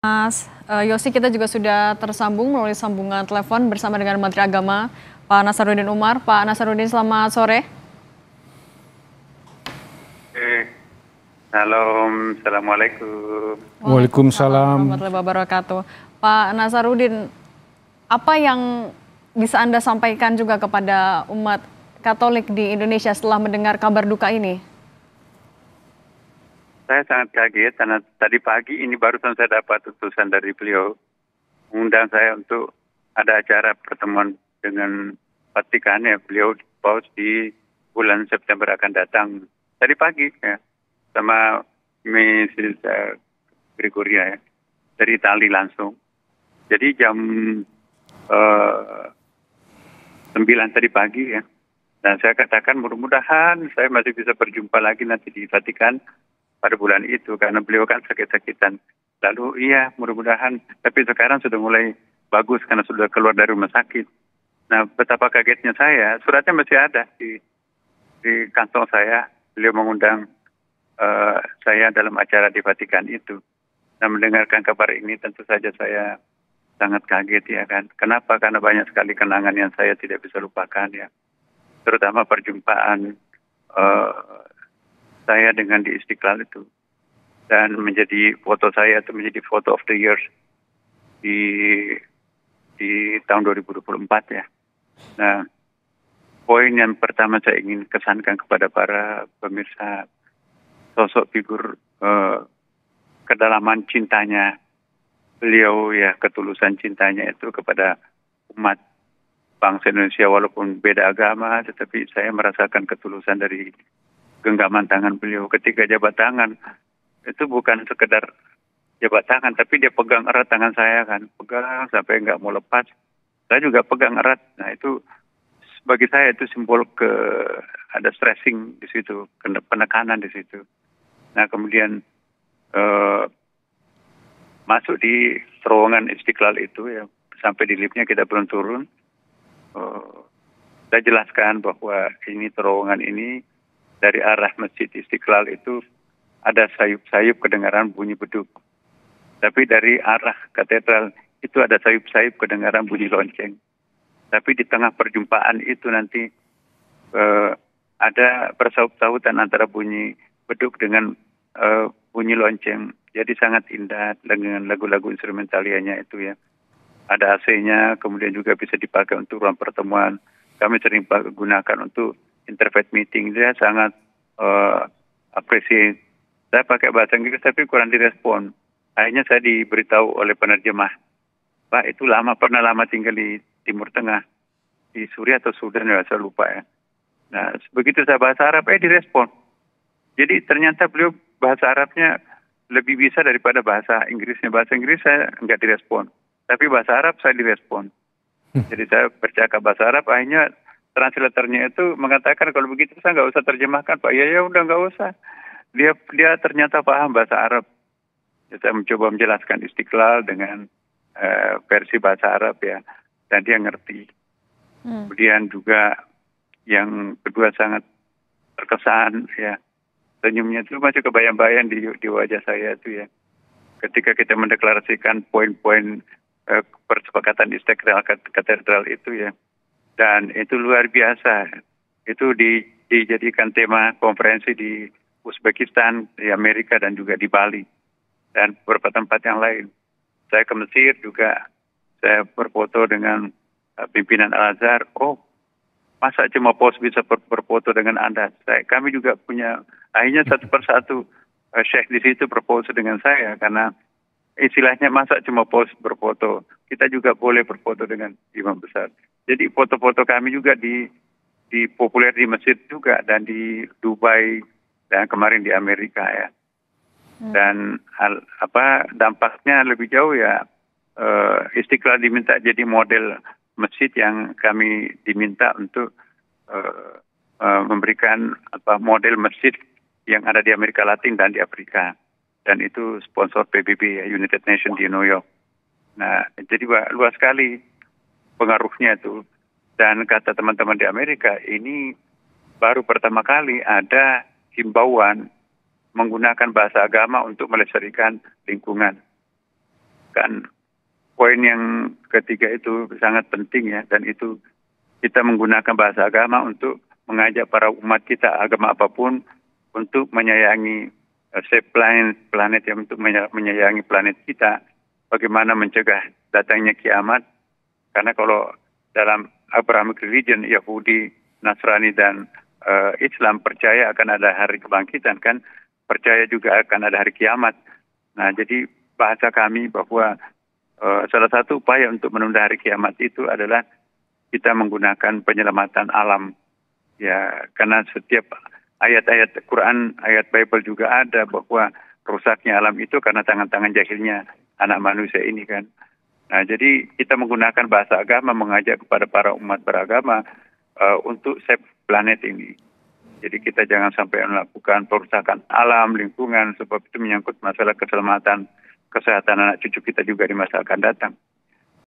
Mas Yosi, kita juga sudah tersambung melalui sambungan telepon bersama dengan Menteri Agama Pak Nasaruddin Umar. Pak Nasaruddin, selamat sore. Salam, assalamualaikum. Waalaikumsalam warahmatullahi wabarakatuh. Pak Nasaruddin, apa yang bisa Anda sampaikan juga kepada umat Katolik di Indonesia setelah mendengar kabar duka ini? Saya sangat kaget karena tadi pagi ini barusan saya dapat utusan dari beliau mengundang saya untuk ada acara pertemuan dengan Vatikan ya, beliau paus di bulan September akan datang tadi pagi ya sama Mrs. Gregoria ya dari Itali langsung. Jadi jam 9 tadi pagi ya. Dan saya katakan mudah-mudahan saya masih bisa berjumpa lagi nanti di Vatikan pada bulan itu karena beliau kan sakit-sakitan. Lalu iya mudah-mudahan, tapi sekarang sudah mulai bagus karena sudah keluar dari rumah sakit. Nah betapa kagetnya saya, suratnya masih ada di kantong saya. Beliau mengundang saya dalam acara di Vatikan itu. Nah mendengarkan kabar ini tentu saja saya sangat kaget ya kan. Kenapa? Karena banyak sekali kenangan yang saya tidak bisa lupakan ya. Terutama perjumpaan saya dengan di Istiqlal itu. Dan menjadi foto saya itu menjadi photo of the year di tahun 2024 ya. Nah, poin yang pertama saya ingin kesankan kepada para pemirsa sosok figur kedalaman cintanya beliau ya, ketulusan cintanya itu kepada umat bangsa Indonesia walaupun beda agama, tetapi saya merasakan ketulusan dari genggaman tangan beliau ketika jabat tangan. Itu bukan sekedar jabat tangan, tapi dia pegang erat tangan saya kan, pegang sampai nggak mau lepas. Saya juga pegang erat. Nah itu bagi saya itu simbol ada stressing di situ, penekanan di situ. Nah kemudian masuk di terowongan Istiqlal itu ya, sampai di liftnya kita belum turun. Saya jelaskan bahwa ini terowongan ini dari arah Masjid Istiqlal itu ada sayup-sayup kedengaran bunyi beduk. Tapi dari arah katedral itu ada sayup-sayup kedengaran bunyi lonceng. Tapi di tengah perjumpaan itu nanti ada bersaut-sautan antara bunyi beduk dengan bunyi lonceng. Jadi sangat indah dengan lagu-lagu instrumentalianya itu ya. Ada AC-nya, kemudian juga bisa dipakai untuk ruang pertemuan. Kami sering gunakan untuk interfaith meeting. Dia sangat appreciate. Saya pakai bahasa Inggris tapi kurang direspon. Akhirnya saya diberitahu oleh penerjemah, Pak itu pernah lama tinggal di Timur Tengah, di Suriah atau Sudan ya saya lupa ya. Nah begitu saya bahasa Arab direspon. Jadi ternyata beliau bahasa Arabnya lebih bisa daripada bahasa Inggrisnya. Bahasa Inggris saya nggak direspon, tapi bahasa Arab saya direspon. Jadi saya bercakap bahasa Arab, akhirnya translatornya itu mengatakan kalau begitu saya nggak usah terjemahkan Pak. Ya udah nggak usah. Dia ternyata paham bahasa Arab. Ya, saya mencoba menjelaskan Istiqlal dengan versi bahasa Arab ya, dan dia ngerti. Kemudian juga yang kedua sangat terkesan ya, senyumnya itu masih kebayang-bayang di wajah saya itu ya. Ketika kita mendeklarasikan poin-poin persepakatan Istiqlal katedral itu ya, dan itu luar biasa. Itu dijadikan tema konferensi di Uzbekistan, di Amerika dan juga di Bali dan beberapa tempat yang lain. Saya ke Mesir juga, saya berfoto dengan pimpinan Al-Azhar. Oh, masa cuma pos bisa berfoto dengan Anda? Kami juga punya, akhirnya satu persatu syekh di situ berfoto dengan saya karena istilahnya masa cuma pos berfoto, kita juga boleh berfoto dengan imam besar. Jadi foto-foto kami juga populer di Mesir juga dan di Dubai dan kemarin di Amerika ya. Dan dampaknya lebih jauh ya, Istiqlal diminta jadi model masjid yang kami diminta untuk memberikan model masjid yang ada di Amerika Latin dan di Afrika. Dan itu sponsor PBB ya, United Nations di New York. Nah, jadi luas sekali pengaruhnya itu. Dan kata teman-teman di Amerika, ini baru pertama kali ada himbauan menggunakan bahasa agama untuk melestarikan lingkungan. Dan poin yang ketiga itu sangat penting ya, dan itu kita menggunakan bahasa agama untuk mengajak para umat kita, agama apapun, untuk menyayangi save planet yang untuk menyayangi planet kita. Bagaimana mencegah datangnya kiamat? Karena kalau dalam Abrahamic religion, Yahudi, Nasrani dan Islam percaya akan ada hari kebangkitan, kan? Percaya juga akan ada hari kiamat. Nah, jadi bahasa kami bahwa salah satu upaya untuk menunda hari kiamat itu adalah kita menggunakan penyelamatan alam. Ya, karena setiap ayat-ayat Quran, ayat Bible juga ada bahwa rusaknya alam itu karena tangan-tangan jahilnya anak manusia ini, kan. Nah, jadi kita menggunakan bahasa agama mengajak kepada para umat beragama untuk save planet ini. Jadi kita jangan sampai melakukan perusakan alam, lingkungan, sebab itu menyangkut masalah keselamatan, kesehatan anak cucu kita juga di masa akan datang.